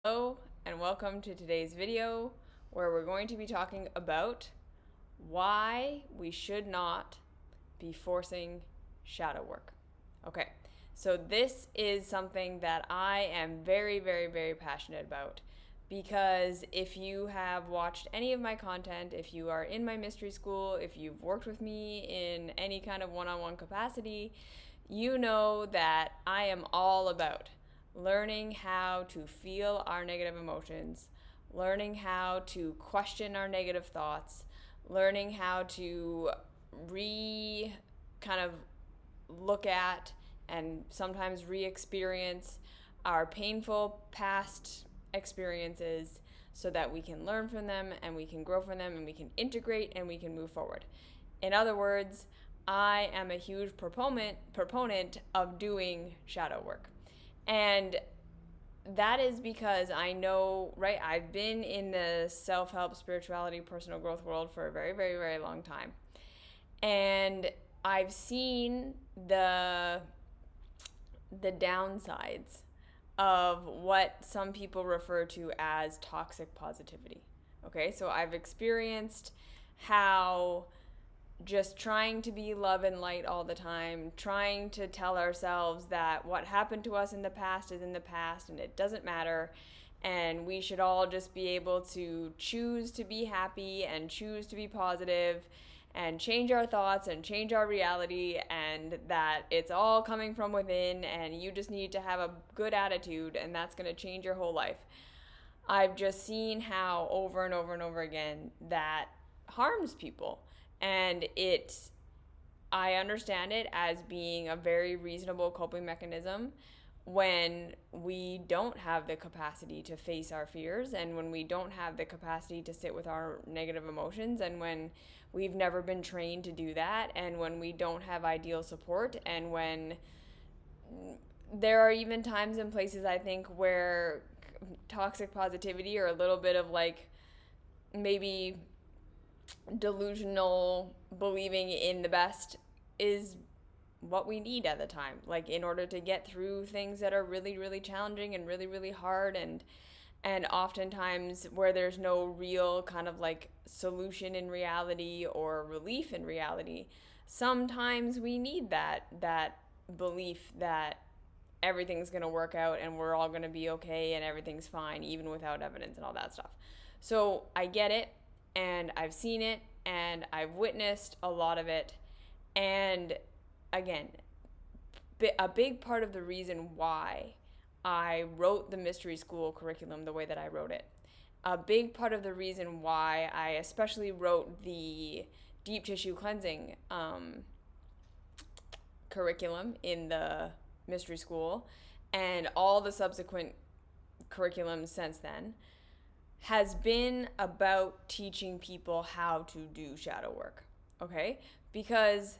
Hello and welcome to today's video where we're going to be talking about why we should not be forcing shadow work. Okay, so this is something that I am very, very, very passionate about because if you have watched any of my content, if you are in my mystery school, if you've worked with me in any kind of one-on-one capacity, you know that I am all about learning how to feel our negative emotions, learning how to question our negative thoughts, learning how to re kind of look at and sometimes re experience our painful past experiences so that we can learn from them and we can grow from them and we can integrate and we can move forward. In other words, I am a huge proponent of doing shadow work. And that is because I know, right? I've been in the self help, spirituality, personal growth world for a very, very, very long time. And I've seen the downsides of what some people refer to as toxic positivity. Okay, so I've experienced how just trying to be love and light all the time, trying to tell ourselves that what happened to us in the past is in the past and it doesn't matter, and we should all just be able to choose to be happy and choose to be positive and change our thoughts and change our reality, and that it's all coming from within and you just need to have a good attitude and that's going to change your whole life. I've just seen how over and over and over again that harms people. And I understand it as being a very reasonable coping mechanism when we don't have the capacity to face our fears and when we don't have the capacity to sit with our negative emotions and when we've never been trained to do that and when we don't have ideal support and when there are even times and places I think where toxic positivity or a little bit of like maybe delusional believing in the best is what we need at the time, like in order to get through things that are really, really challenging and really, really hard, and oftentimes where there's no real kind of like solution in reality or relief in reality. Sometimes we need that belief that everything's going to work out and we're all going to be okay and everything's fine even without evidence and all that stuff. So I get it, and I've seen it and I've witnessed a lot of it. And again, a big part of the reason why I wrote the mystery school curriculum the way that I wrote it, a big part of the reason why I especially wrote the deep tissue cleansing curriculum in the mystery school and all the subsequent curriculums since then has been about teaching people how to do shadow work, okay? Because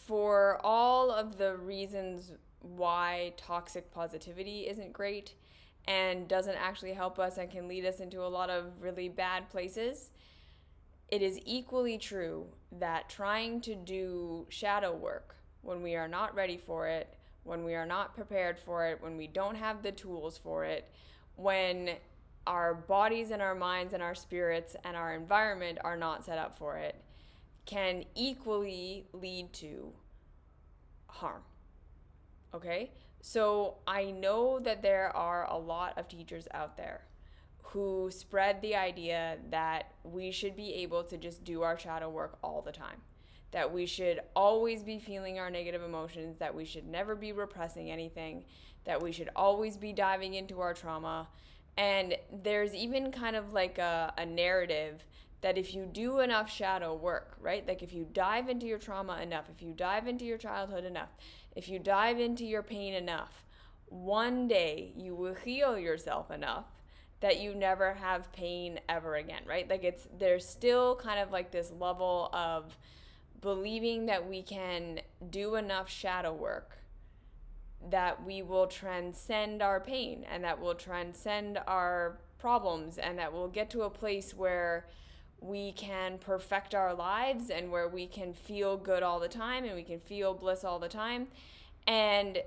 for all of the reasons why toxic positivity isn't great and doesn't actually help us and can lead us into a lot of really bad places, it is equally true that trying to do shadow work when we are not ready for it, when we are not prepared for it, when we don't have the tools for it, when our bodies and our minds and our spirits and our environment are not set up for it, can equally lead to harm. Okay? So I know that there are a lot of teachers out there who spread the idea that we should be able to just do our shadow work all the time, that we should always be feeling our negative emotions, that we should never be repressing anything, that we should always be diving into our trauma. And there's even kind of like a narrative that if you do enough shadow work, right? Like if you dive into your trauma enough, if you dive into your childhood enough, if you dive into your pain enough, one day you will heal yourself enough that you never have pain ever again, right? Like there's still kind of like this level of believing that we can do enough shadow work that we will transcend our pain and that will transcend our problems and that we'll get to a place where we can perfect our lives and where we can feel good all the time and we can feel bliss all the time. And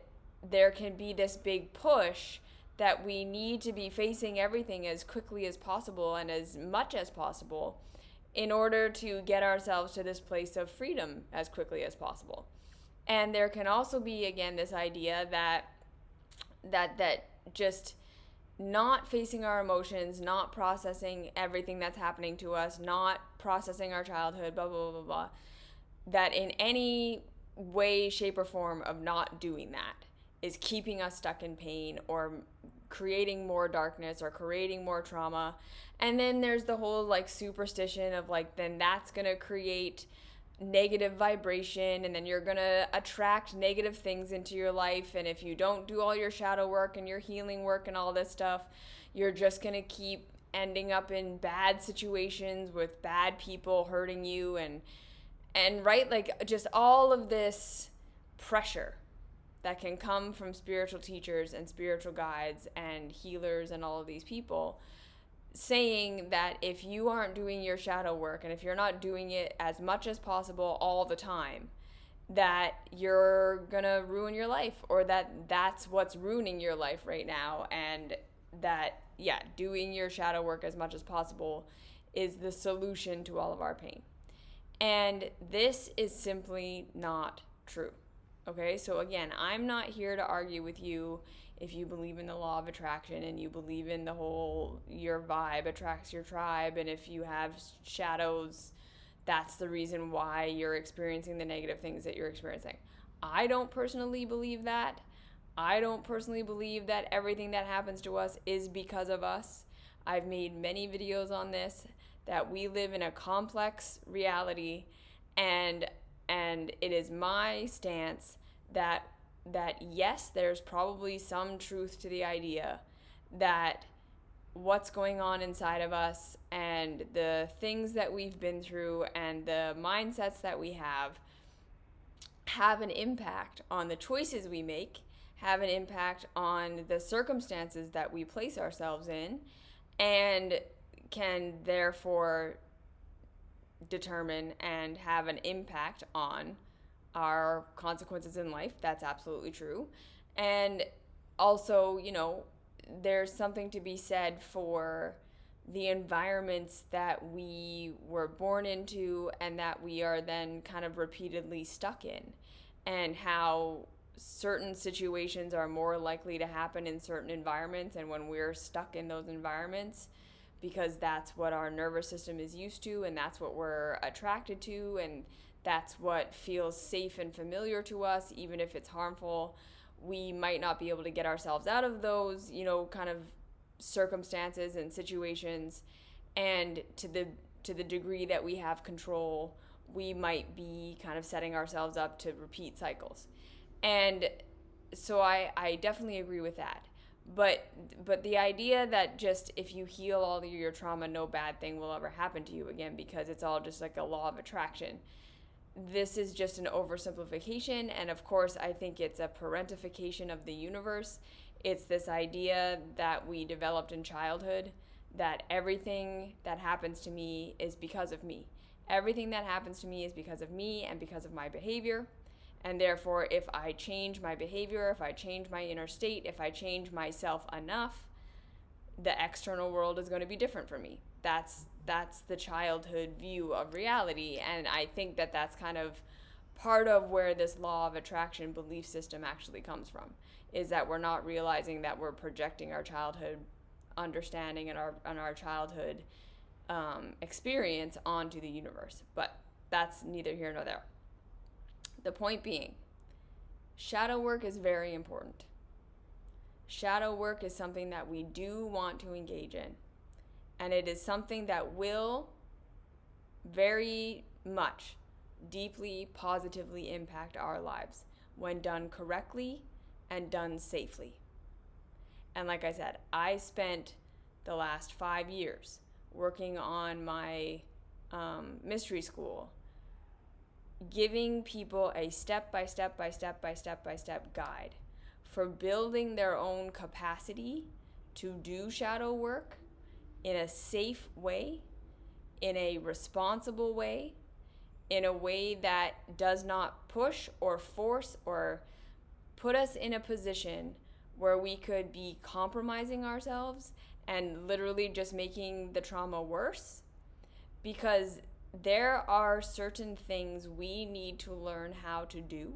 there can be this big push that we need to be facing everything as quickly as possible and as much as possible in order to get ourselves to this place of freedom as quickly as possible. And there can also be, again, this idea that just not facing our emotions, not processing everything that's happening to us, not processing our childhood, blah, blah, blah, blah, that in any way, shape, or form of not doing that is keeping us stuck in pain or creating more darkness or creating more trauma. And then there's the whole like superstition of like, then that's going to create negative vibration, and then you're going to attract negative things into your life. And if you don't do all your shadow work and your healing work and all this stuff, you're just going to keep ending up in bad situations with bad people hurting you and right, like just all of this pressure that can come from spiritual teachers and spiritual guides and healers and all of these people saying that if you aren't doing your shadow work and if you're not doing it as much as possible all the time, that you're gonna ruin your life, or that's what's ruining your life right now, and that, yeah, doing your shadow work as much as possible is the solution to all of our pain. And this is simply not true. Okay, so again, I'm not here to argue with you if you believe in the law of attraction and you believe in the whole your vibe attracts your tribe, and if you have shadows, that's the reason why you're experiencing the negative things that you're experiencing. I don't personally believe that. I don't personally believe that everything that happens to us is because of us. I've made many videos on this, that we live in a complex reality, and it is my stance that yes, there's probably some truth to the idea that what's going on inside of us and the things that we've been through and the mindsets that we have an impact on the choices we make, have an impact on the circumstances that we place ourselves in, and can therefore determine and have an impact on our consequences in life. That's absolutely true. And also, there's something to be said for the environments that we were born into and that we are then kind of repeatedly stuck in, and how certain situations are more likely to happen in certain environments, and when we're stuck in those environments because that's what our nervous system is used to and that's what we're attracted to and that's what feels safe and familiar to us, even if it's harmful, we might not be able to get ourselves out of those, kind of circumstances and situations. And to the degree that we have control, we might be kind of setting ourselves up to repeat cycles. And so I definitely agree with that. But the idea that just if you heal all of your trauma, no bad thing will ever happen to you again because it's all just like a law of attraction. This is just an oversimplification, and of course I think it's a parentification of the universe. It's this idea that we developed in childhood that everything that happens to me is because of me. Everything that happens to me is because of me and because of my behavior. And therefore, if I change my behavior, if I change my inner state, if I change myself enough, the external world is going to be different for me. That's the childhood view of reality. And I think that that's kind of part of where this law of attraction belief system actually comes from, is that we're not realizing that we're projecting our childhood understanding and our childhood experience onto the universe. But that's neither here nor there. The point being, shadow work is very important. Shadow work is something that we do want to engage in. And it is something that will very much, deeply, positively impact our lives when done correctly and done safely. And like I said, I spent the last 5 years working on my mystery school, giving people a step-by-step guide for building their own capacity to do shadow work in a safe way, in a responsible way, in a way that does not push or force or put us in a position where we could be compromising ourselves and literally just making the trauma worse, because there are certain things we need to learn how to do,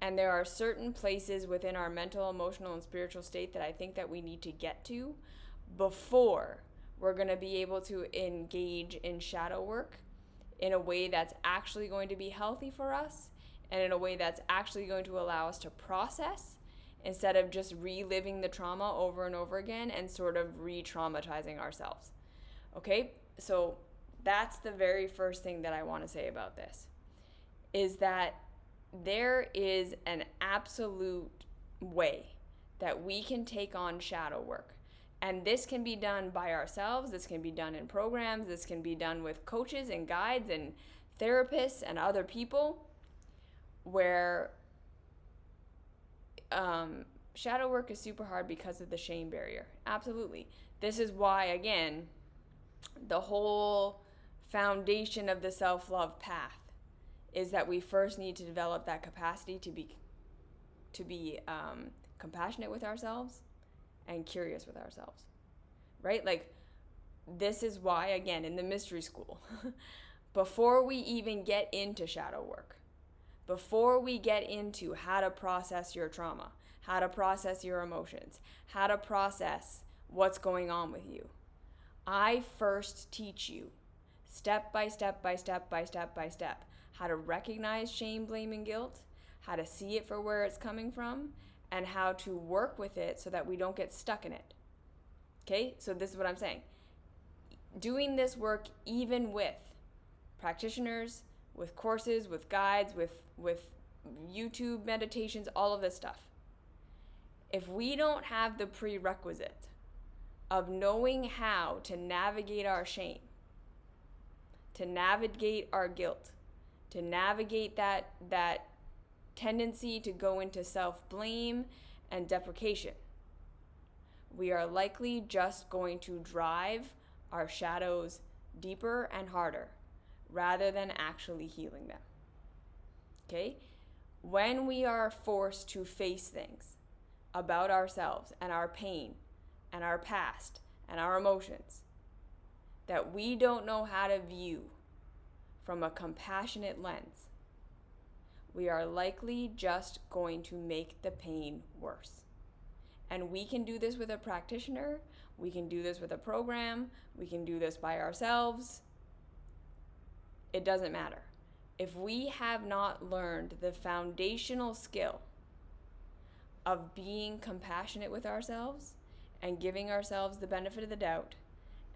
and there are certain places within our mental, emotional, and spiritual state that I think that we need to get to before we're going to be able to engage in shadow work in a way that's actually going to be healthy for us, and in a way that's actually going to allow us to process instead of just reliving the trauma over and over again and sort of re-traumatizing ourselves. Okay? So that's the very first thing that I want to say about this, is that there is an absolute way that we can take on shadow work. And this can be done by ourselves, this can be done in programs, this can be done with coaches and guides and therapists and other people, where shadow work is super hard because of the shame barrier. Absolutely. This is why, again, the whole foundation of the self-love path is that we first need to develop that capacity to be compassionate with ourselves and curious with ourselves, right? Like, this is why, again, in the mystery school, before we even get into shadow work, before we get into how to process your trauma, how to process your emotions, how to process what's going on with you, I first teach you step by step by step by step by step how to recognize shame, blame, and guilt, how to see it for where it's coming from, and how to work with it so that we don't get stuck in it. Okay? So this is what I'm saying. Doing this work even with practitioners, with courses, with guides, with YouTube meditations, all of this stuff. If we don't have the prerequisite of knowing how to navigate our shame, to navigate our guilt, to navigate that tendency to go into self-blame and deprecation, we are likely just going to drive our shadows deeper and harder rather than actually healing them. Okay? When we are forced to face things about ourselves and our pain and our past and our emotions that we don't know how to view from a compassionate lens, we are likely just going to make the pain worse. And we can do this with a practitioner, we can do this with a program, we can do this by ourselves. It doesn't matter. If we have not learned the foundational skill of being compassionate with ourselves and giving ourselves the benefit of the doubt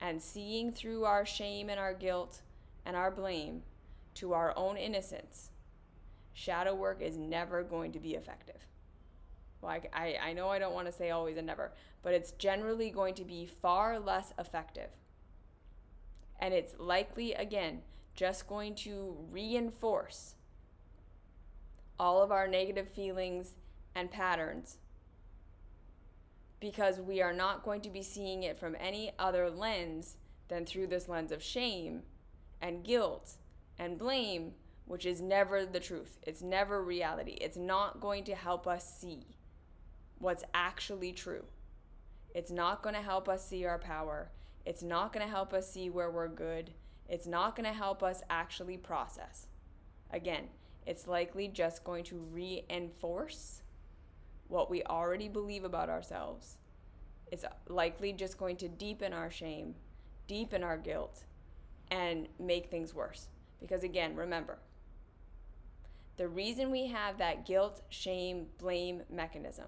and seeing through our shame and our guilt and our blame to our own innocence, shadow work is never going to be effective. Well, I know I don't want to say always and never, but it's generally going to be far less effective. And it's likely, again, just going to reinforce all of our negative feelings and patterns, because we are not going to be seeing it from any other lens than through this lens of shame and guilt and blame, which is never the truth. It's never reality. It's not going to help us see what's actually true. It's not going to help us see our power. It's not going to help us see where we're good. It's not going to help us actually process. Again, it's likely just going to reinforce what we already believe about ourselves. It's likely just going to deepen our shame, deepen our guilt, and make things worse. Because again, remember, the reason we have that guilt, shame, blame mechanism,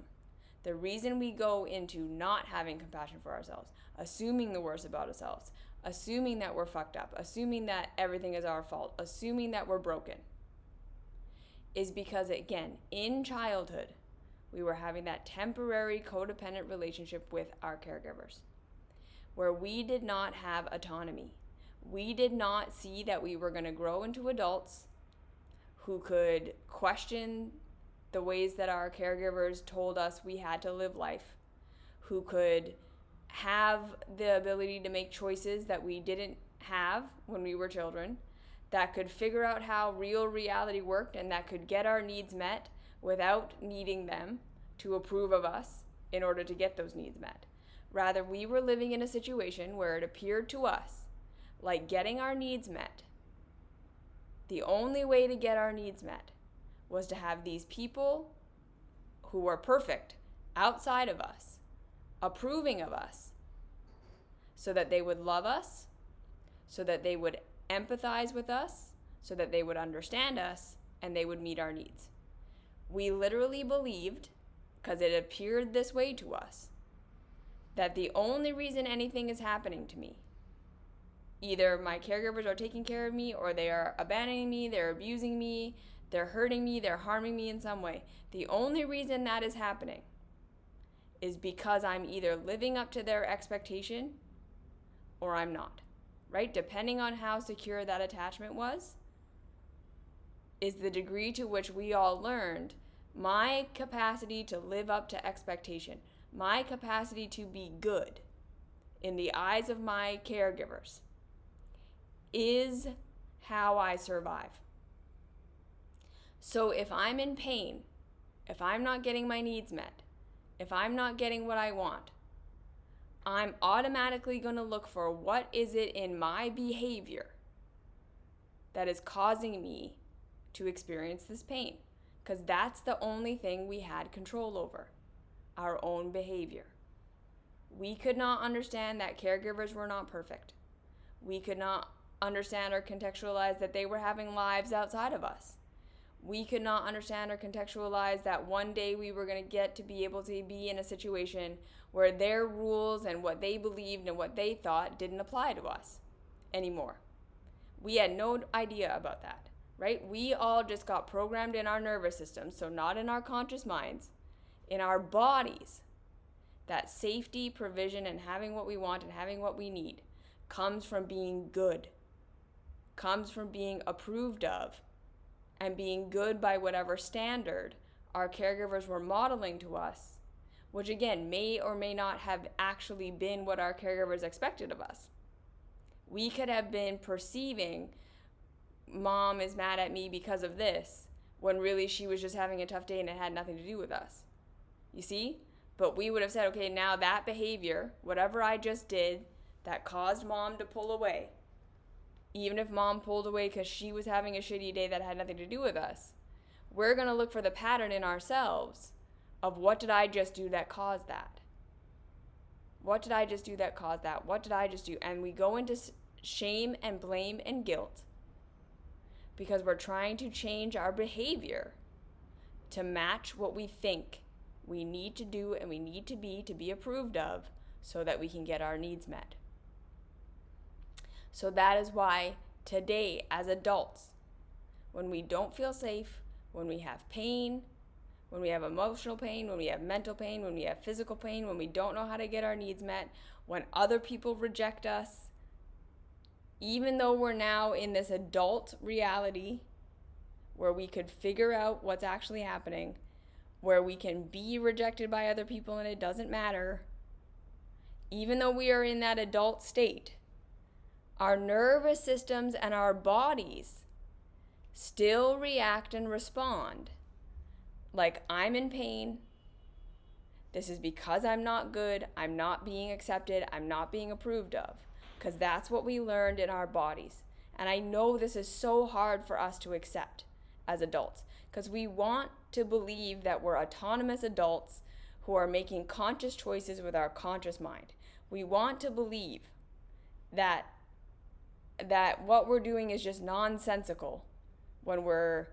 the reason we go into not having compassion for ourselves, assuming the worst about ourselves, assuming that we're fucked up, assuming that everything is our fault, assuming that we're broken, is because, again, in childhood, we were having that temporary codependent relationship with our caregivers, where we did not have autonomy. We did not see that we were going to grow into adults who could question the ways that our caregivers told us we had to live life, who could have the ability to make choices that we didn't have when we were children, that could figure out how real reality worked and that could get our needs met without needing them to approve of us. in order to get those needs met. Rather, we were living in a situation where it appeared to us like getting our needs met, the only way to get our needs met was to have these people who were perfect outside of us, approving of us, so that they would love us, so that they would empathize with us, so that they would understand us, and they would meet our needs. We literally believed, because it appeared this way to us, that the only reason anything is happening to me, either my caregivers are taking care of me, or they are abandoning me, they're abusing me, they're hurting me, they're harming me in some way. The only reason that is happening is because I'm either living up to their expectation or I'm not, right? Depending on how secure that attachment was, is the degree to which we all learned my capacity to live up to expectation, my capacity to be good in the eyes of my caregivers is how I survive. So if I'm in pain, if I'm not getting my needs met, if I'm not getting what I want, I'm automatically going to look for what is it in my behavior that is causing me to experience this pain. Because that's the only thing we had control over, our own behavior. We could not understand that caregivers were not perfect. We could not understand or contextualize that they were having lives outside of us. We could not understand or contextualize that one day we were going to get to be able to be in a situation where their rules and what they believed and what they thought didn't apply to us anymore. We had no idea about that, right? We all just got programmed in our nervous system, so not in our conscious minds, in our bodies, that safety, provision, and having what we want and having what we need comes from being good, comes from being approved of, and being good by whatever standard our caregivers were modeling to us, which again may or may not have actually been what our caregivers expected of us. We could have been perceiving mom is mad at me because of this, when really she was just having a tough day and it had nothing to do with us. You see? But we would have said, okay, now that behavior, whatever I just did that caused mom to pull away, even if mom pulled away because she was having a shitty day that had nothing to do with us, we're going to look for the pattern in ourselves of what did I just do that caused that? What did I just do that caused that? What did I just do? And we go into shame and blame and guilt because we're trying to change our behavior to match what we think we need to do and we need to be approved of so that we can get our needs met. So that is why today, as adults, when we don't feel safe, when we have pain, when we have emotional pain, when we have mental pain, when we have physical pain, when we don't know how to get our needs met, when other people reject us, even though we're now in this adult reality where we could figure out what's actually happening, where we can be rejected by other people and it doesn't matter, even though we are in that adult state, our nervous systems and our bodies still react and respond like I'm in pain. This is because I'm not good. I'm not being accepted. I'm not being approved of. Because that's what we learned in our bodies. And I know this is so hard for us to accept as adults because we want to believe that we're autonomous adults who are making conscious choices with our conscious mind. We want to believe that what we're doing is just nonsensical when we're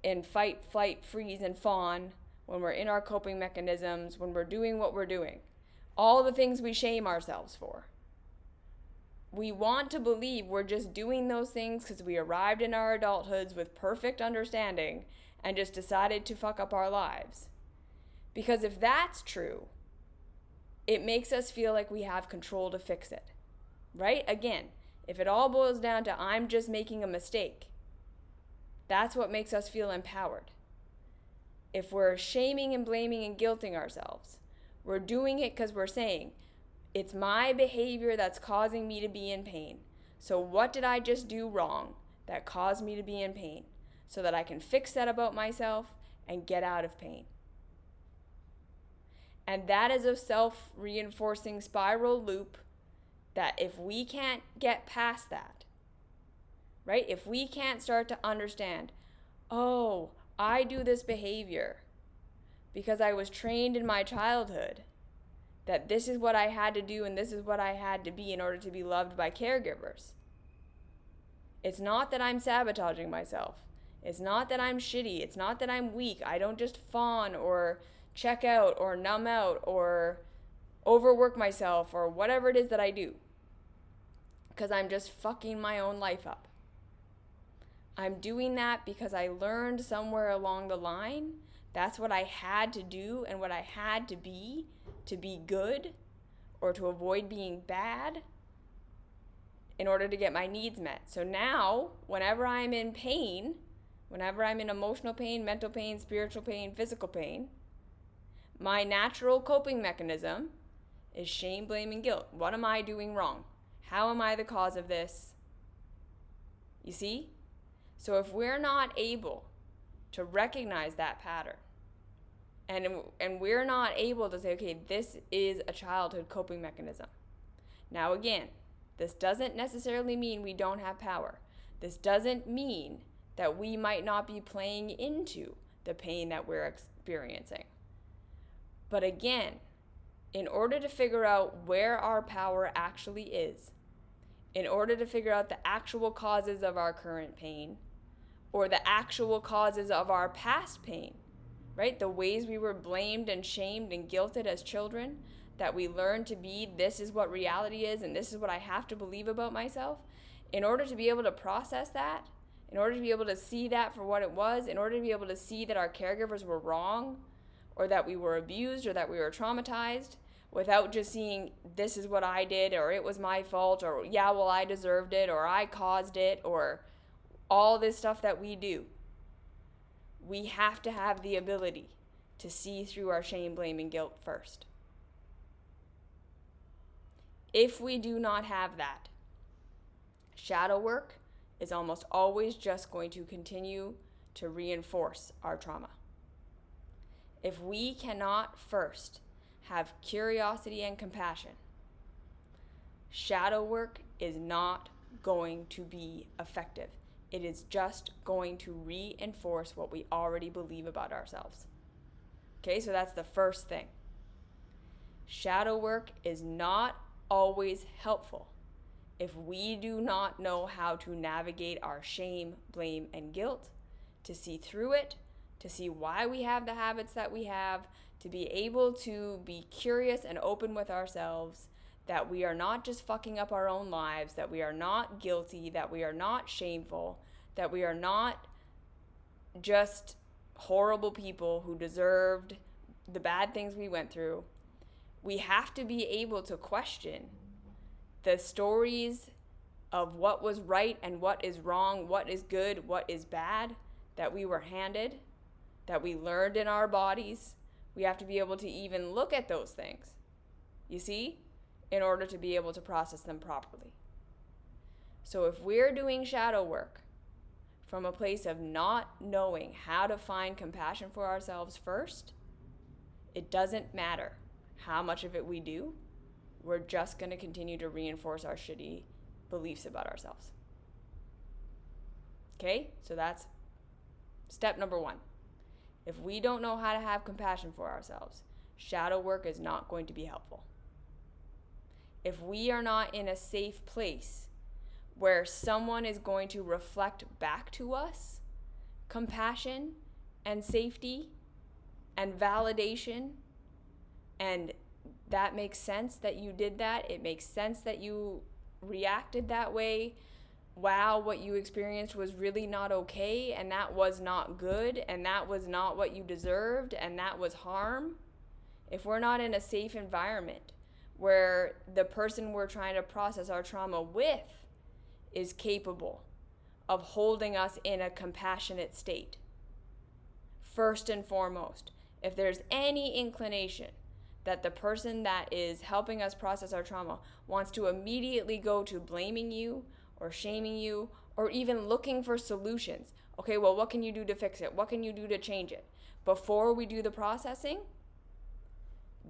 in fight, flight, freeze, and fawn, when we're in our coping mechanisms, when we're doing what we're doing. All the things we shame ourselves for. We want to believe we're just doing those things because we arrived in our adulthoods with perfect understanding and just decided to fuck up our lives. Because if that's true, it makes us feel like we have control to fix it, right? Again, if it all boils down to I'm just making a mistake, that's what makes us feel empowered. If we're shaming and blaming and guilting ourselves, we're doing it because we're saying, it's my behavior that's causing me to be in pain. So what did I just do wrong that caused me to be in pain? So that I can fix that about myself and get out of pain. And that is a self-reinforcing spiral loop that if we can't get past that, right? If we can't start to understand, oh, I do this behavior because I was trained in my childhood that this is what I had to do and this is what I had to be in order to be loved by caregivers. It's not that I'm sabotaging myself. It's not that I'm shitty. It's not that I'm weak. I don't just fawn or check out or numb out or overwork myself or whatever it is that I do, because I'm just fucking my own life up. I'm doing that because I learned somewhere along the line that's what I had to do and what I had to be good or to avoid being bad in order to get my needs met. So now, whenever I'm in pain, whenever I'm in emotional pain, mental pain, spiritual pain, physical pain, my natural coping mechanism is shame, blame, and guilt. What am I doing wrong? How am I the cause of this? You see? So if we're not able to recognize that pattern, and we're not able to say, okay, this is a childhood coping mechanism. Now again, this doesn't necessarily mean we don't have power. This doesn't mean that we might not be playing into the pain that we're experiencing. But again, in order to figure out where our power actually is, in order to figure out the actual causes of our current pain, or the actual causes of our past pain, right? The ways we were blamed and shamed and guilted as children, that we learned to be, this is what reality is and this is what I have to believe about myself. In order to be able to process that, in order to be able to see that for what it was, in order to be able to see that our caregivers were wrong, or that we were abused, or that we were traumatized, without just seeing this is what I did, or it was my fault, or yeah, well, I deserved it, or I caused it, or all this stuff that we do. We have to have the ability to see through our shame, blame, and guilt first. If we do not have that, shadow work is almost always just going to continue to reinforce our trauma. If we cannot first have curiosity and compassion, shadow work is not going to be effective. It is just going to reinforce what we already believe about ourselves. Okay, so that's the first thing. Shadow work is not always helpful if we do not know how to navigate our shame, blame, and guilt, to see through it, to see why we have the habits that we have, to be able to be curious and open with ourselves, that we are not just fucking up our own lives, that we are not guilty, that we are not shameful, that we are not just horrible people who deserved the bad things we went through. We have to be able to question the stories of what was right and what is wrong, what is good, what is bad, that we were handed, that we learned in our bodies. We have to be able to even look at those things, you see, in order to be able to process them properly. So if we're doing shadow work from a place of not knowing how to find compassion for ourselves first, it doesn't matter how much of it we do. We're just going to continue to reinforce our shitty beliefs about ourselves. Okay? So that's step number one. If we don't know how to have compassion for ourselves, shadow work is not going to be helpful. If we are not in a safe place where someone is going to reflect back to us compassion and safety and validation, and that makes sense that you did that, it makes sense that you reacted that way, wow, what you experienced was really not okay, and that was not good, and that was not what you deserved, and that was harm. If we're not in a safe environment where the person we're trying to process our trauma with is capable of holding us in a compassionate state, first and foremost, if there's any inclination that the person that is helping us process our trauma wants to immediately go to blaming you or shaming you or even looking for solutions, okay, well, what can you do to fix it? What can you do to change it? Before we do the processing,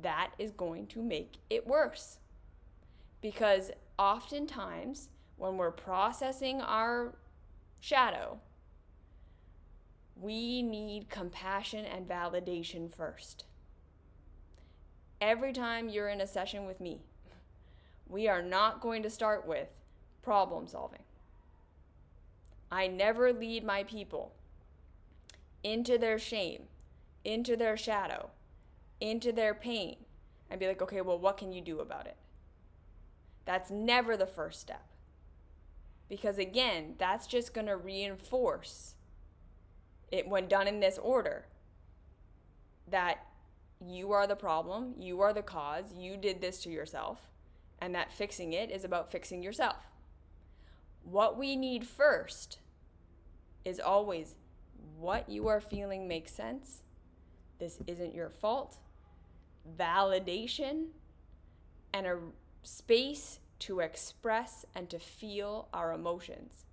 that is going to make it worse. Because oftentimes, when we're processing our shadow, we need compassion and validation first. Every time you're in a session with me, we are not going to start with problem solving. I never lead my people into their shame, into their shadow, into their pain, and be like, okay, well, what can you do about it? That's never the first step. Because again, that's just going to reinforce it when done in this order, that you are the problem, you are the cause, you did this to yourself, and that fixing it is about fixing yourself. What we need first is always what you are feeling makes sense. This isn't your fault. Validation and a space to express and to feel our emotions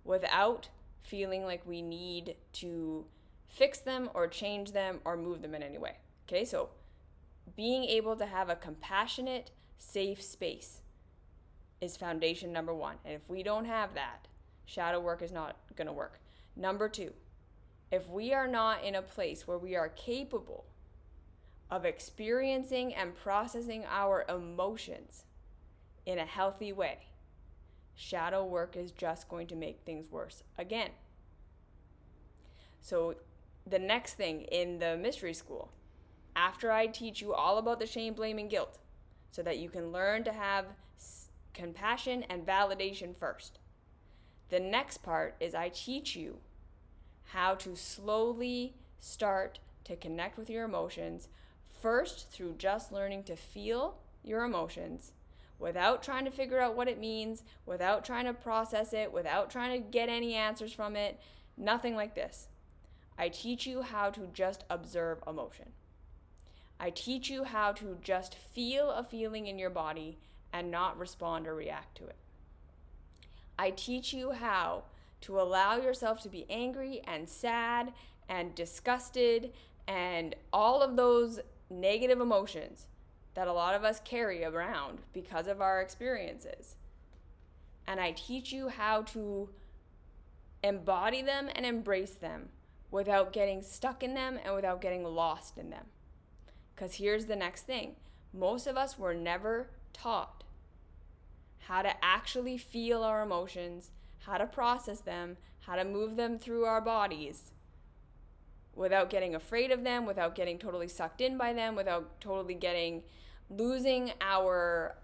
without feeling like we need to fix them or change them or move them in any way. Okay, so being able to have a compassionate, safe space is foundation number one. And if we don't have that, shadow work is not going to work. Number two, if we are not in a place where we are capable of experiencing and processing our emotions in a healthy way, shadow work is just going to make things worse again. So the next thing in the mystery school, after I teach you all about the shame, blame, and guilt, so that you can learn to have compassion and validation first, the next part is I teach you how to slowly start to connect with your emotions, first through just learning to feel your emotions without trying to figure out what it means, without trying to process it, without trying to get any answers from it, nothing like this. I teach you how to just observe emotion. I teach you how to just feel a feeling in your body and not respond or react to it. I teach you how to allow yourself to be angry and sad and disgusted and all of those negative emotions that a lot of us carry around because of our experiences. And I teach you how to embody them and embrace them without getting stuck in them and without getting lost in them. Because here's the next thing. Most of us were never taught how to actually feel our emotions, how to process them, how to move them through our bodies without getting afraid of them, without getting totally sucked in by them, without totally losing our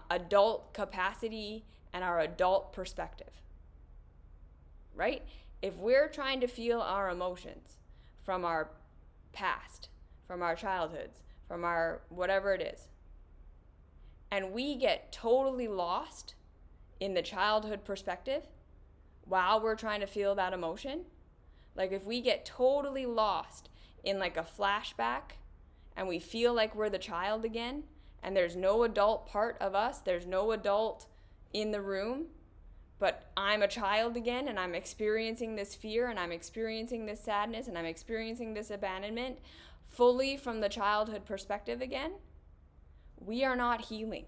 adult capacity and our adult perspective, right? If we're trying to feel our emotions from our past, from our childhoods, from our whatever it is, and we get totally lost in the childhood perspective while we're trying to feel that emotion, like if we get totally lost in like a flashback and we feel like we're the child again and there's no adult part of us, there's no adult in the room, but I'm a child again and I'm experiencing this fear and I'm experiencing this sadness and I'm experiencing this abandonment fully from the childhood perspective again, we are not healing.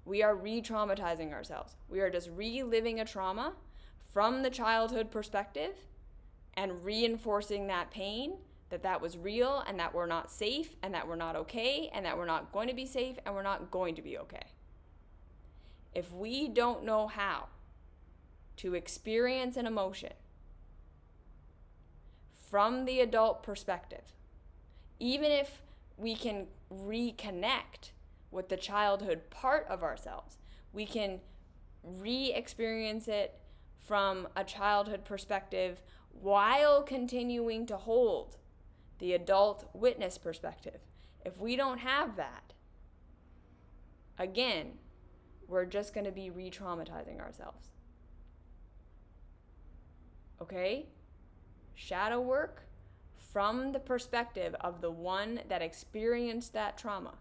We are re-traumatizing ourselves. We are just reliving a trauma from the childhood perspective and reinforcing that pain, that was real and that we're not safe and that we're not okay and that we're not going to be safe and we're not going to be okay. If we don't know how to experience an emotion from the adult perspective, even if we can reconnect with the childhood part of ourselves, we can re-experience it from a childhood perspective while continuing to hold the adult witness perspective. If we don't have that, again, we're just going to be re-traumatizing ourselves. Okay? Shadow work from the perspective of the one that experienced that trauma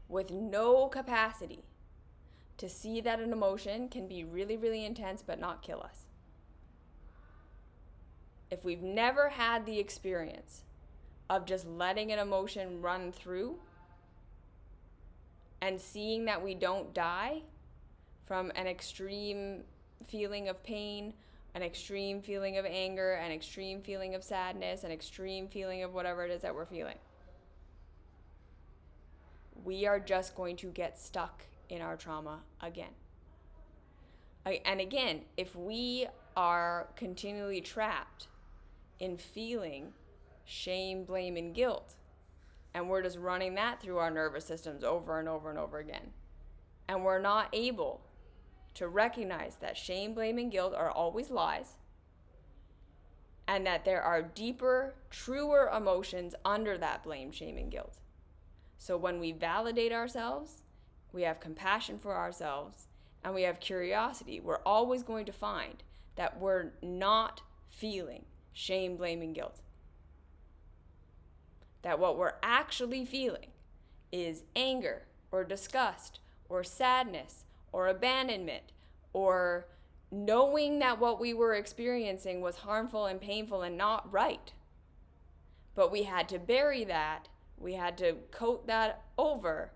with no capacity to see that an emotion can be really, really intense but not kill us. If we've never had the experience of just letting an emotion run through and seeing that we don't die from an extreme feeling of pain, an extreme feeling of anger, an extreme feeling of sadness, an extreme feeling of whatever it is that we're feeling. We are just going to get stuck in our trauma again. And again, if we are continually trapped in feeling shame, blame, and guilt, and we're just running that through our nervous systems over and over and over again, and we're not able to recognize that shame, blame, and guilt are always lies, and that there are deeper, truer emotions under that blame, shame, and guilt. So when we validate ourselves, we have compassion for ourselves, and we have curiosity, we're always going to find that we're not feeling shame, blame, and guilt. That what we're actually feeling is anger or disgust or sadness or abandonment or knowing that what we were experiencing was harmful and painful and not right. But we had to bury that. We had to coat that over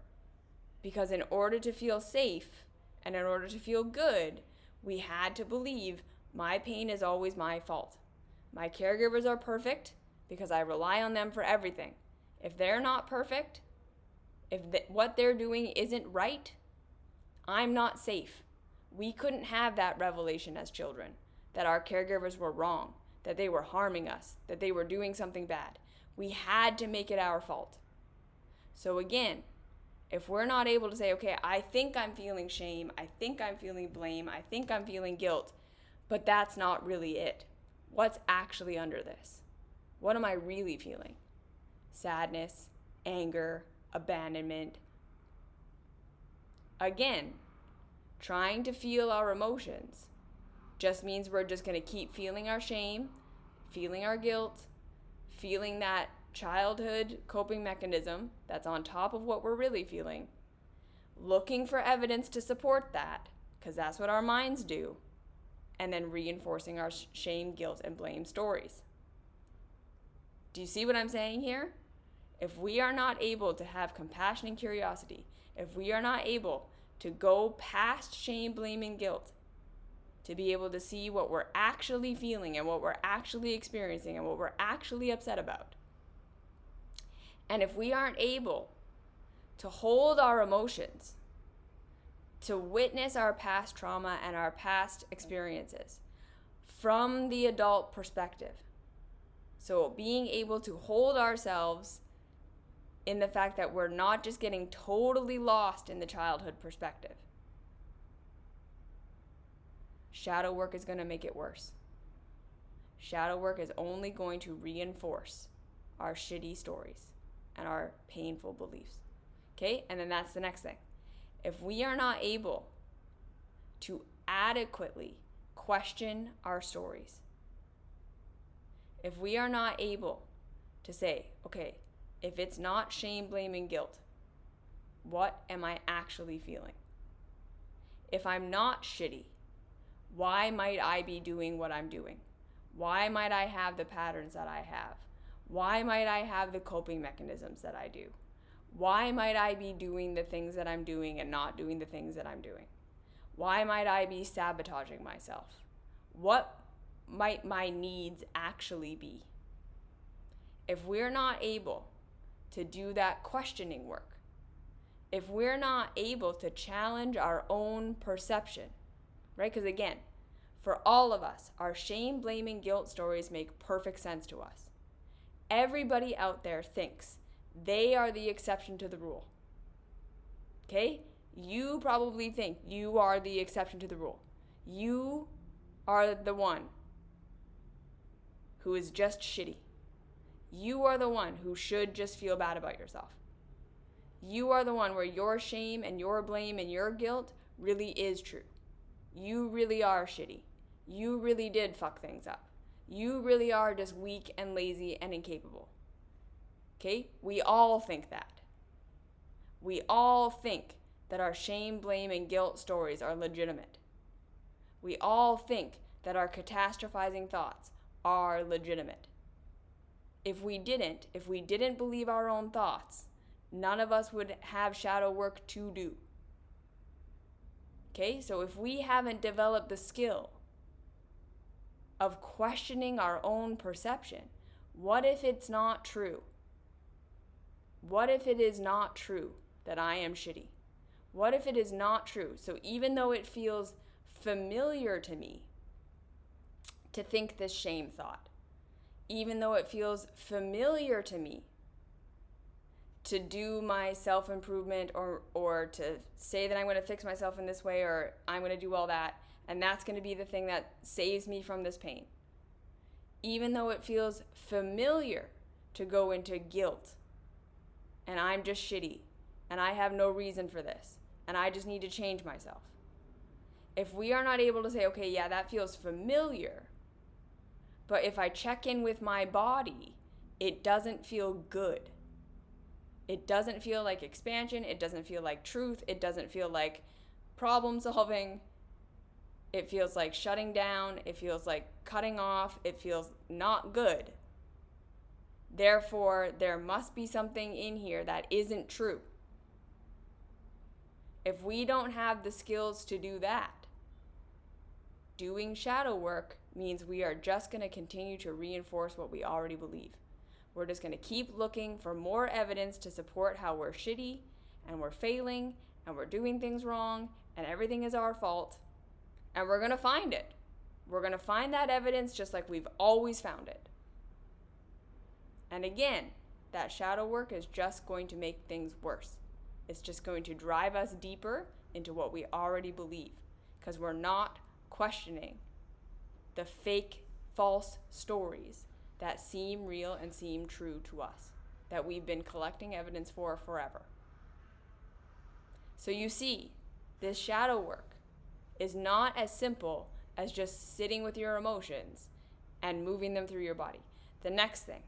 because in order to feel safe and in order to feel good, we had to believe my pain is always my fault. My caregivers are perfect because I rely on them for everything. If they're not perfect, if what they're doing isn't right, I'm not safe. We couldn't have that revelation as children, that our caregivers were wrong, that they were harming us, that they were doing something bad. We had to make it our fault. So again, if we're not able to say, okay, I think I'm feeling shame, I think I'm feeling blame, I think I'm feeling guilt, but that's not really it. What's actually under this? What am I really feeling? Sadness, anger, abandonment. Again, trying to feel our emotions just means we're just going to keep feeling our shame, feeling our guilt, feeling that childhood coping mechanism that's on top of what we're really feeling, looking for evidence to support that, because that's what our minds do, and then reinforcing our shame, guilt, and blame stories. Do you see what I'm saying here? If we are not able to have compassion and curiosity, if we are not able to go past shame, blame, and guilt, to be able to see what we're actually feeling and what we're actually experiencing and what we're actually upset about, and if we aren't able to hold our emotions, to witness our past trauma and our past experiences from the adult perspective, so being able to hold ourselves in the fact that we're not just getting totally lost in the childhood perspective, shadow work is going to make it worse. Shadow work is only going to reinforce our shitty stories and our painful beliefs. Okay? And then that's the next thing. If we are not able to adequately question our stories, if we are not able to say, okay, if it's not shame, blame, and guilt, what am I actually feeling? If I'm not shitty, why might I be doing what I'm doing? Why might I have the patterns that I have? Why might I have the coping mechanisms that I do? Why might I be doing the things that I'm doing and not doing the things that I'm doing? Why might I be sabotaging myself? What might my needs actually be? If we're not able to do that questioning work, if we're not able to challenge our own perception, right? Because again, for all of us, our shame, blame, and guilt stories make perfect sense to us. Everybody out there thinks they are the exception to the rule. Okay? You probably think you are the exception to the rule. You are the one who is just shitty. You are the one who should just feel bad about yourself. You are the one where your shame and your blame and your guilt really is true. You really are shitty. You really did fuck things up. You really are just weak and lazy and incapable. Okay? We all think that. We all think that our shame, blame, and guilt stories are legitimate. We all think that our catastrophizing thoughts are legitimate. if we didn't believe our own thoughts, none of us would have shadow work to do. Okay, so if we haven't developed the skill of questioning our own perception, what if it's not true? What if it is not true that I am shitty? What if it is not true? So even though it feels familiar to me to think this shame thought, even though it feels familiar to me to do my self-improvement or to say that I'm going to fix myself in this way, or I'm going to do all that, and that's going to be the thing that saves me from this pain. Even though it feels familiar to go into guilt, and I'm just shitty, and I have no reason for this, and I just need to change myself. If we are not able to say, okay, yeah, that feels familiar, but if I check in with my body, it doesn't feel good. It doesn't feel like expansion. It doesn't feel like truth. It doesn't feel like problem solving. It feels like shutting down. It feels like cutting off. It feels not good. Therefore, there must be something in here that isn't true. If we don't have the skills to do that, doing shadow work means we are just going to continue to reinforce what we already believe. We're just going to keep looking for more evidence to support how we're shitty and we're failing and we're doing things wrong and everything is our fault. And we're going to find it. We're going to find that evidence just like we've always found it. And again, that shadow work is just going to make things worse. It's just going to drive us deeper into what we already believe, because we're not questioning the fake, false stories that seem real and seem true to us, that we've been collecting evidence for forever. So you see, this shadow work is not as simple as just sitting with your emotions and moving them through your body. The next thing,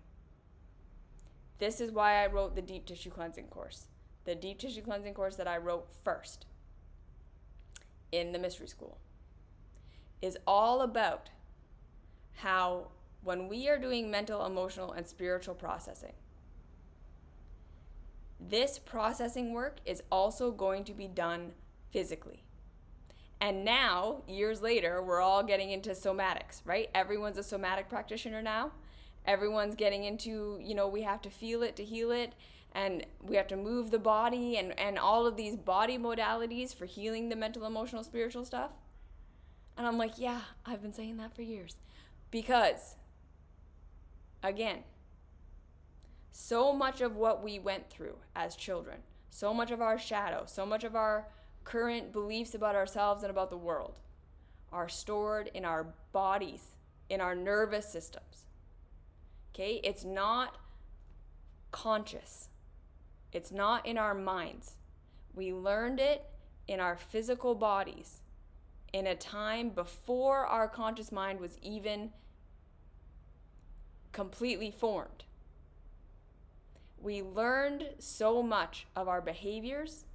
this is why I wrote the deep tissue cleansing course. The deep tissue cleansing course that I wrote first in the mystery school is all about how when we are doing mental, emotional, and spiritual processing, this processing work is also going to be done physically. And now, years later, we're all getting into somatics, right? Everyone's a somatic practitioner now. Everyone's getting into, we have to feel it to heal it, and we have to move the body and all of these body modalities for healing the mental, emotional, spiritual stuff. And I'm like, yeah, I've been saying that for years. Because, again, so much of what we went through as children, so much of our shadow, so much of our current beliefs about ourselves and about the world are stored in our bodies, in our nervous systems. Okay? It's not conscious. It's not in our minds. We learned it in our physical bodies in a time before our conscious mind was even completely formed. We learned so much of our behaviors,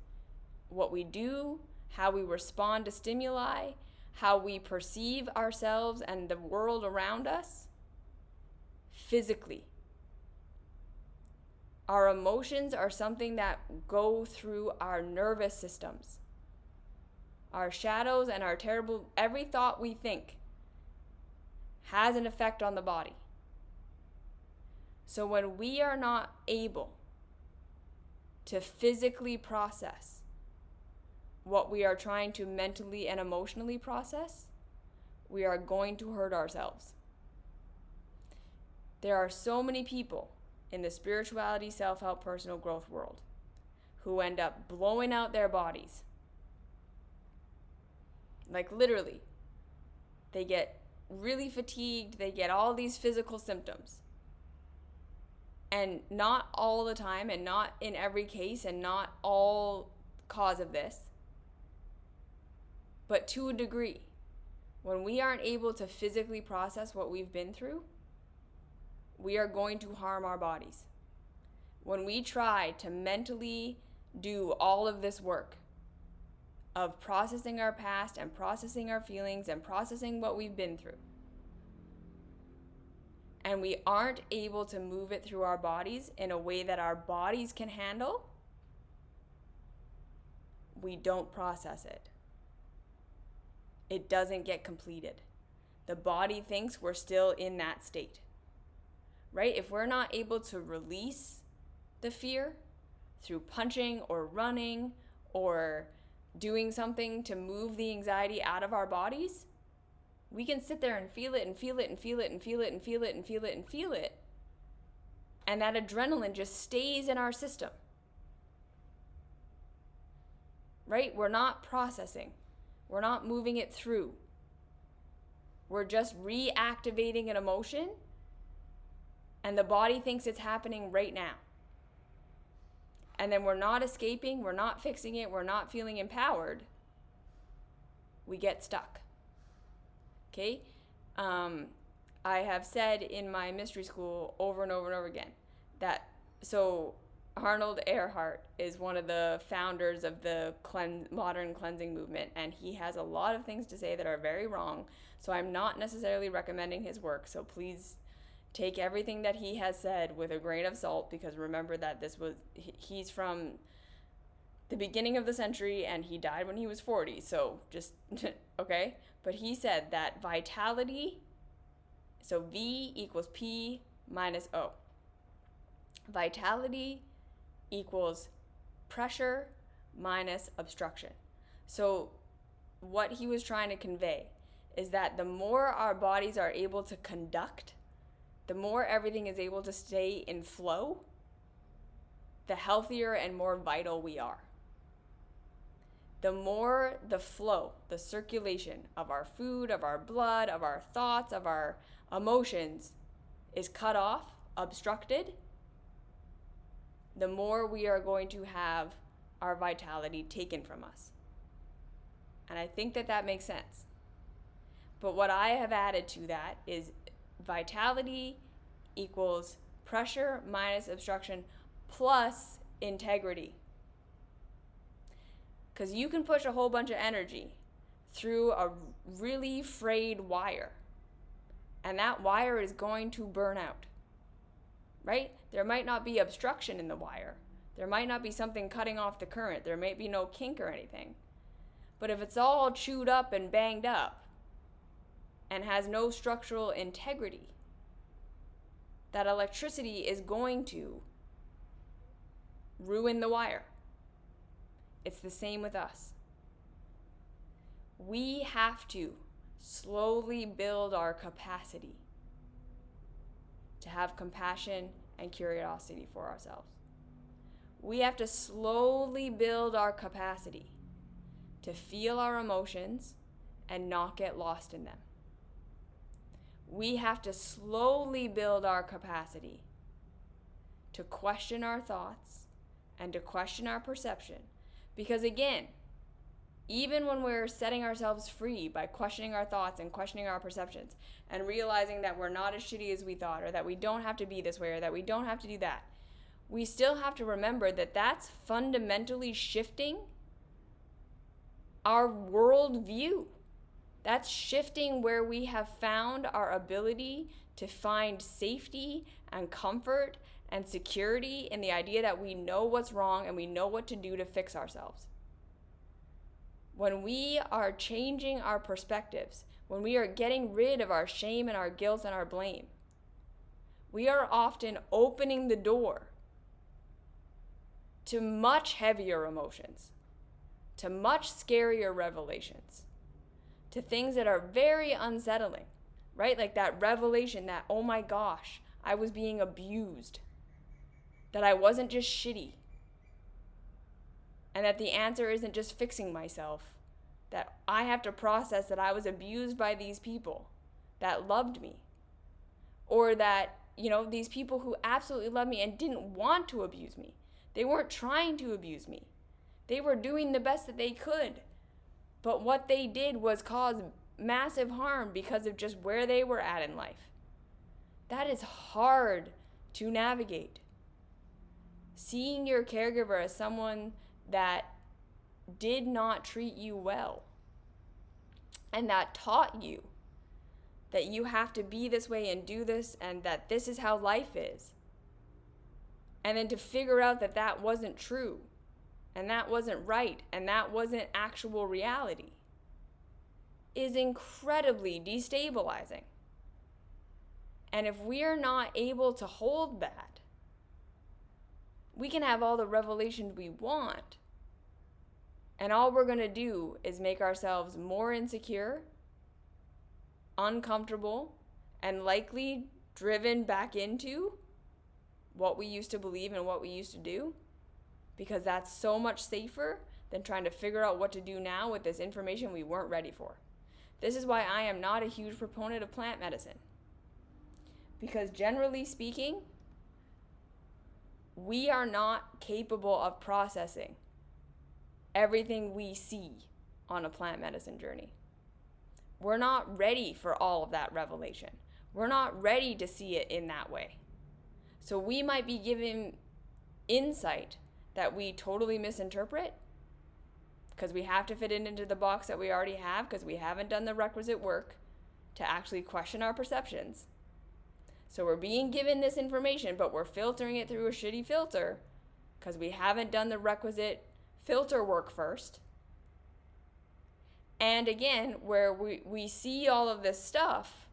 what we do, how we respond to stimuli, how we perceive ourselves and the world around us physically. Our emotions are something that go through our nervous systems. Our shadows and our every thought we think has an effect on the body. So when we are not able to physically process what we are trying to mentally and emotionally process, we are going to hurt ourselves. There are so many people in the spirituality, self-help, personal growth world who end up blowing out their bodies. Like literally, they get really fatigued, they get all these physical symptoms. And not all the time, and not in every case, and not all cause of this, but to a degree. When we aren't able to physically process what we've been through, we are going to harm our bodies. When we try to mentally do all of this work of processing our past and processing our feelings and processing what we've been through, and we aren't able to move it through our bodies in a way that our bodies can handle, we don't process it. It doesn't get completed. The body thinks we're still in that state, right? If we're not able to release the fear through punching or running or doing something to move the anxiety out of our bodies, we can sit there and feel it and feel it and feel it and feel it and feel it and feel it and feel it. And that adrenaline just stays in our system. Right? We're not processing. We're not moving it through. We're just reactivating an emotion, and the body thinks it's happening right now. And then we're not escaping, we're not fixing it, we're not feeling empowered. We get stuck. Okay? I have said in my mystery school over and over and over again that, so Arnold Earhart is one of the founders of the modern cleansing movement, and he has a lot of things to say that are very wrong. So I'm not necessarily recommending his work. So please take everything that he has said with a grain of salt, because remember that he's from the beginning of the century and he died when he was 40. So just, okay? But he said that vitality, so V equals P minus O. Vitality equals pressure minus obstruction. So what he was trying to convey is that the more our bodies are able to conduct, the more everything is able to stay in flow, the healthier and more vital we are. The more the flow, the circulation of our food, of our blood, of our thoughts, of our emotions is cut off, obstructed, the more we are going to have our vitality taken from us. And I think that makes sense. But what I have added to that is vitality equals pressure minus obstruction plus integrity. Because you can push a whole bunch of energy through a really frayed wire, and that wire is going to burn out, right? There might not be obstruction in the wire. There might not be something cutting off the current. There may be no kink or anything. But if it's all chewed up and banged up and has no structural integrity, that electricity is going to ruin the wire. It's the same with us. We have to slowly build our capacity to have compassion and curiosity for ourselves. We have to slowly build our capacity to feel our emotions and not get lost in them. We have to slowly build our capacity to question our thoughts and to question our perception. Because again, even when we're setting ourselves free by questioning our thoughts and questioning our perceptions and realizing that we're not as shitty as we thought, or that we don't have to be this way, or that we don't have to do that, we still have to remember that that's fundamentally shifting our worldview. That's shifting where we have found our ability to find safety and comfort and security in the idea that we know what's wrong and we know what to do to fix ourselves. When we are changing our perspectives, when we are getting rid of our shame and our guilt and our blame, we are often opening the door to much heavier emotions, to much scarier revelations, to things that are very unsettling, right? Like that revelation that, oh my gosh, I was being abused, that I wasn't just shitty, and that the answer isn't just fixing myself, that I have to process that I was abused by these people that loved me, or that, these people who absolutely loved me and didn't want to abuse me. They weren't trying to abuse me. They were doing the best that they could. But what they did was cause massive harm because of just where they were at in life. That is hard to navigate. Seeing your caregiver as someone that did not treat you well and that taught you that you have to be this way and do this and that this is how life is. And then to figure out that that wasn't true and that wasn't right and that wasn't actual reality is incredibly destabilizing. And if we are not able to hold that, we can have all the revelations we want. And all we're going to do is make ourselves more insecure, uncomfortable, and likely driven back into what we used to believe and what we used to do, because that's so much safer than trying to figure out what to do now with this information we weren't ready for. This is why I am not a huge proponent of plant medicine. Because generally speaking, we are not capable of processing everything we see on a plant medicine journey. We're not ready for all of that revelation. We're not ready to see it in that way. So we might be given insight that we totally misinterpret because we have to fit it into the box that we already have because we haven't done the requisite work to actually question our perceptions. So we're being given this information, but we're filtering it through a shitty filter because we haven't done the requisite filter work first. And again, where we see all of this stuff,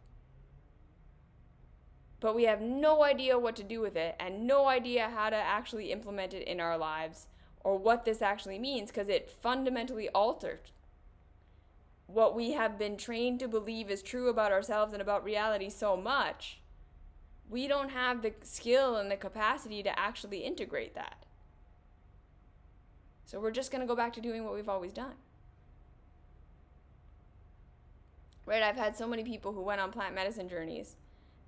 but we have no idea what to do with it and no idea how to actually implement it in our lives or what this actually means, because it fundamentally altered what we have been trained to believe is true about ourselves and about reality so much. We don't have the skill and the capacity to actually integrate that. So we're just going to go back to doing what we've always done. Right? I've had so many people who went on plant medicine journeys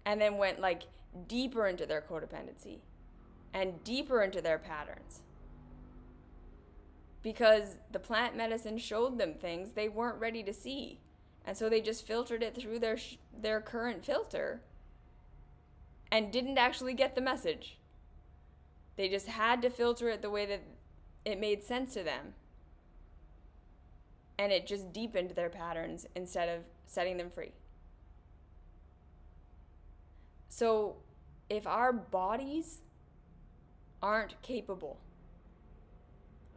and then went like deeper into their codependency and deeper into their patterns because the plant medicine showed them things they weren't ready to see. And so they just filtered it through their current filter and didn't actually get the message. They just had to filter it the way that it made sense to them. And it just deepened their patterns instead of setting them free. So if our bodies aren't capable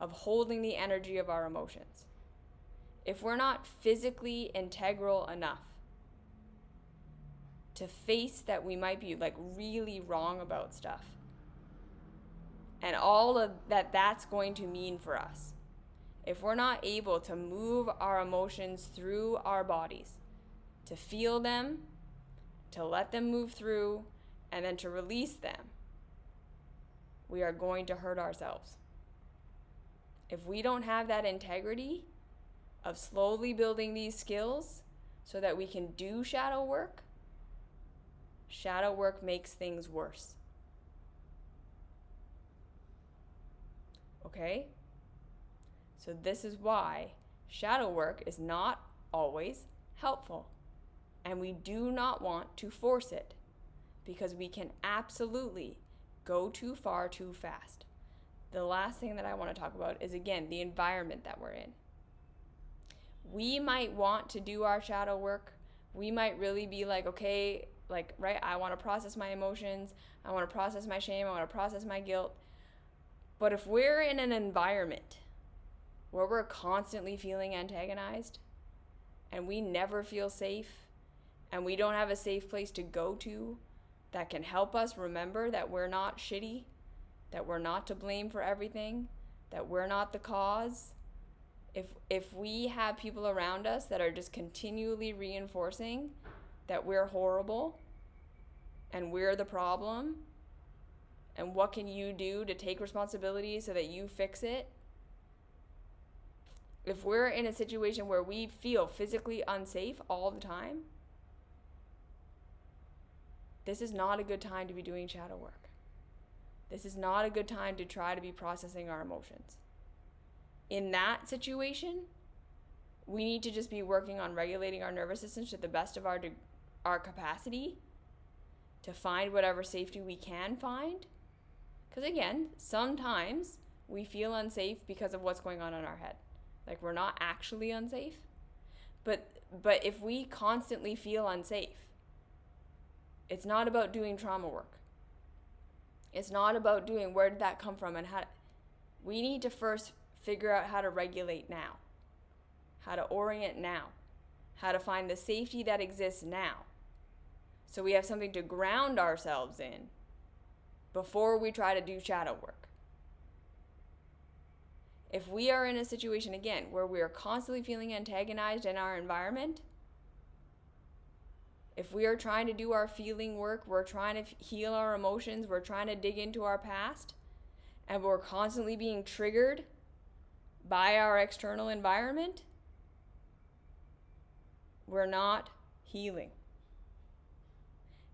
of holding the energy of our emotions, if we're not physically integral enough to face that we might be like really wrong about stuff and all of that's going to mean for us, if we're not able to move our emotions through our bodies, to feel them, to let them move through, and then to release them, we are going to hurt ourselves. If we don't have that integrity of slowly building these skills so that we can do shadow work makes things worse. Okay? So this is why shadow work is not always helpful. And we do not want to force it because we can absolutely go too far too fast. The last thing that I want to talk about is, again, the environment that we're in. We might want to do our shadow work. We might really be like, okay, like, right, I want to process my emotions. I want to process my shame. I want to process my guilt. But if we're in an environment where we're constantly feeling antagonized and we never feel safe and we don't have a safe place to go to that can help us remember that we're not shitty, that we're not to blame for everything, that we're not the cause, if we have people around us that are just continually reinforcing that we're horrible and we're the problem and what can you do to take responsibility so that you fix it, if we're in a situation where we feel physically unsafe all the time, this is not a good time to be doing shadow work. This is not a good time to try to be processing our emotions. In that situation, we need to just be working on regulating our nervous system to the best of our capacity to find whatever safety we can find. Because again, sometimes we feel unsafe because of what's going on in our head. Like we're not actually unsafe, But if we constantly feel unsafe, it's not about doing trauma work. It's not about doing where did that come from and how. We need to first figure out how to regulate now, how to orient now, how to find the safety that exists now. So we have something to ground ourselves in before we try to do shadow work. If we are in a situation, again, where we are constantly feeling antagonized in our environment, if we are trying to do our feeling work, we're trying to heal our emotions, we're trying to dig into our past, and we're constantly being triggered by our external environment, we're not healing.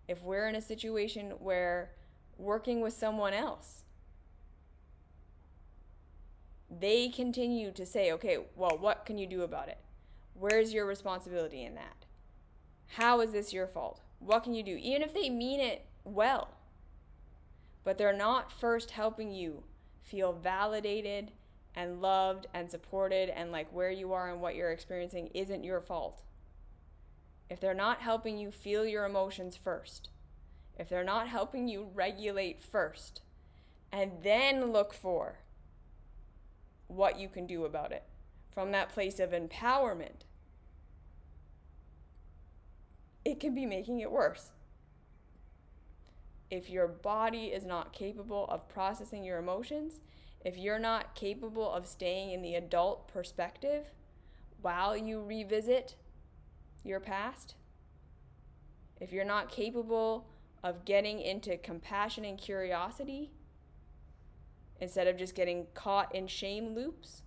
If we're in a situation where working with someone else, they continue to say, okay, well, what can you do about it? Where's your responsibility in that? How is this your fault? What can you do? Even if they mean it well, but they're not first helping you feel validated and loved and supported and like where you are and what you're experiencing isn't your fault. If they're not helping you feel your emotions first, if they're not helping you regulate first, and then look for what you can do about it from that place of empowerment, it can be making it worse. If your body is not capable of processing your emotions, if you're not capable of staying in the adult perspective while you revisit your past, if you're not capable of getting into compassion and curiosity instead of just getting caught in shame loops,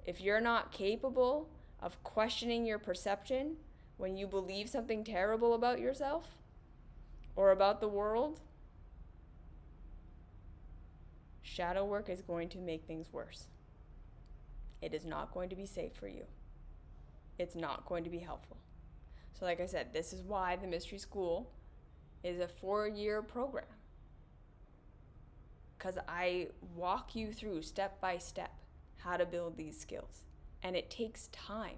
if you're not capable of questioning your perception when you believe something terrible about yourself or about the world, shadow work is going to make things worse. It is not going to be safe for you. It's not going to be helpful. So like I said, this is why the Mystery School is a 4-year program. Because I walk you through step by step how to build these skills. And it takes time.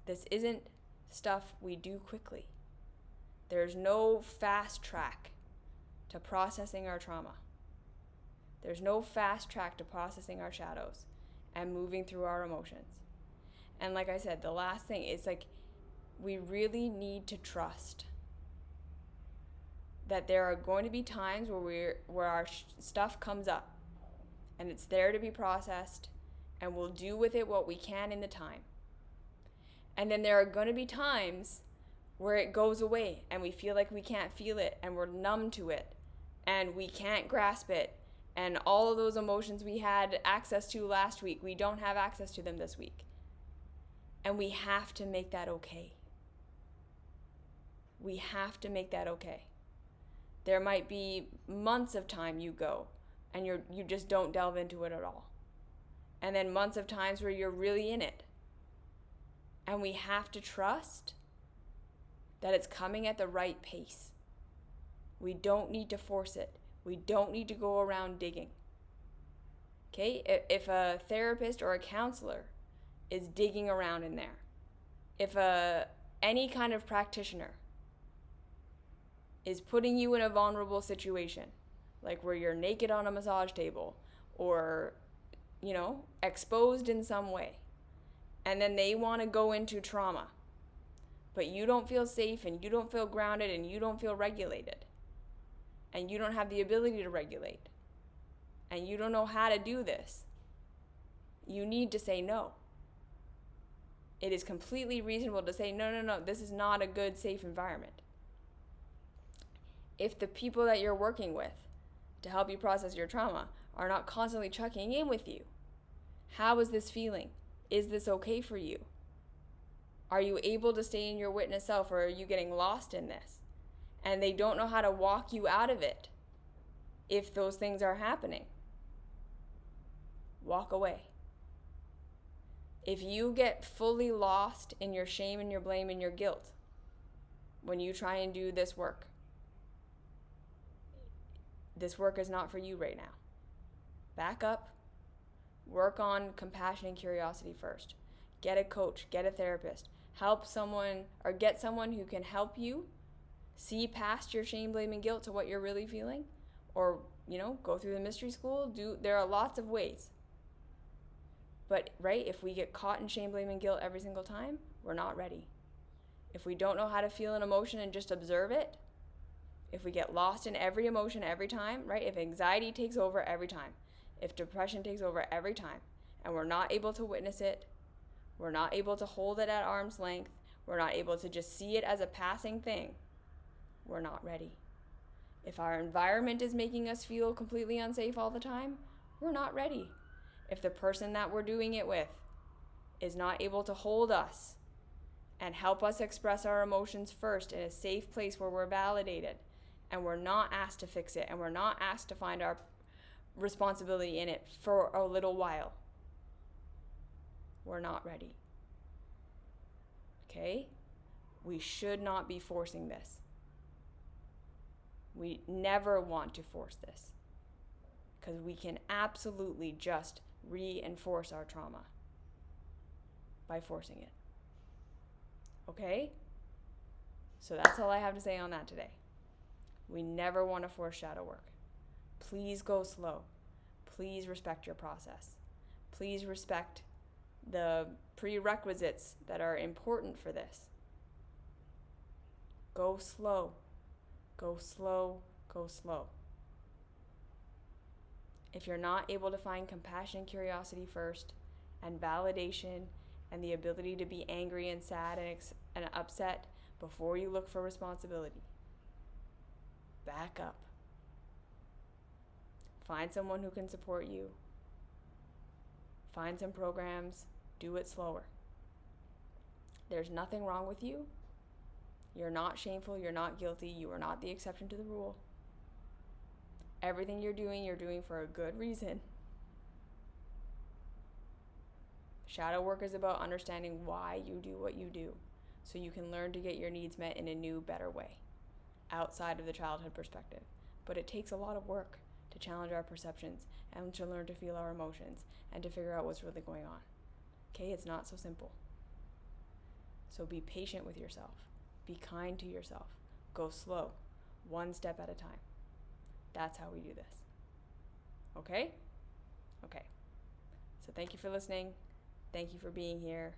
This isn't stuff we do quickly. There's no fast track to processing our trauma. There's no fast track to processing our shadows and moving through our emotions. And like I said, the last thing is like, we really need to trust that there are going to be times where our stuff comes up and it's there to be processed and we'll do with it what we can in the time. And then there are going to be times where it goes away and we feel like we can't feel it and we're numb to it and we can't grasp it, and all of those emotions we had access to last week, we don't have access to them this week. And we have to make that okay. We have to make that okay. There might be months of time you go and you just don't delve into it at all. And then months of times where you're really in it. And we have to trust that it's coming at the right pace. We don't need to force it. We don't need to go around digging. Okay? If a therapist or a counselor is digging around in there, if any kind of practitioner is putting you in a vulnerable situation, like where you're naked on a massage table or, exposed in some way, and then they want to go into trauma, but you don't feel safe and you don't feel grounded and you don't feel regulated and you don't have the ability to regulate and you don't know how to do this, you need to say no. It is completely reasonable to say, no, this is not a good, safe environment. If the people that you're working with to help you process your trauma are not constantly checking in with you, how is this feeling? Is this okay for you? Are you able to stay in your witness self, or are you getting lost in this? And they don't know how to walk you out of it if those things are happening. Walk away. If you get fully lost in your shame and your blame and your guilt when you try and do this work is not for you right now. Back up. Work on compassion and curiosity first. Get a coach, get a therapist, help someone or get someone who can help you see past your shame, blame, and guilt to what you're really feeling. Or, go through the mystery school. There are lots of ways. But, right, if we get caught in shame, blame, and guilt every single time, we're not ready. If we don't know how to feel an emotion and just observe it, if we get lost in every emotion every time, right, if anxiety takes over every time, if depression takes over every time, and we're not able to witness it, we're not able to hold it at arm's length, we're not able to just see it as a passing thing, we're not ready. If our environment is making us feel completely unsafe all the time, we're not ready. If the person that we're doing it with is not able to hold us and help us express our emotions first in a safe place where we're validated, and we're not asked to fix it, and we're not asked to find our responsibility in it for a little while, we're not ready. Okay? We should not be forcing this. We never want to force this, because we can absolutely just reinforce our trauma by forcing it. Okay? So that's all I have to say on that today. We never want to force shadow work. Please go slow. Please respect your process. Please respect the prerequisites that are important for this. Go slow. Go slow. Go slow. If you're not able to find compassion and curiosity first, and validation, and the ability to be angry and sad and upset before you look for responsibility, back up. Find someone who can support you. Find some programs. Do it slower. There's nothing wrong with you. You're not shameful. You're not guilty. You are not the exception to the rule. Everything you're doing for a good reason. Shadow work is about understanding why you do what you do, so you can learn to get your needs met in a new, better way, outside of the childhood perspective. But it takes a lot of work to challenge our perceptions and to learn to feel our emotions and to figure out what's really going on. Okay, it's not so simple. So be patient with yourself. Be kind to yourself. Go slow, one step at a time. That's how we do this. Okay? Okay. So thank you for listening. Thank you for being here.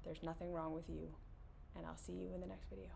There's nothing wrong with you. And I'll see you in the next video.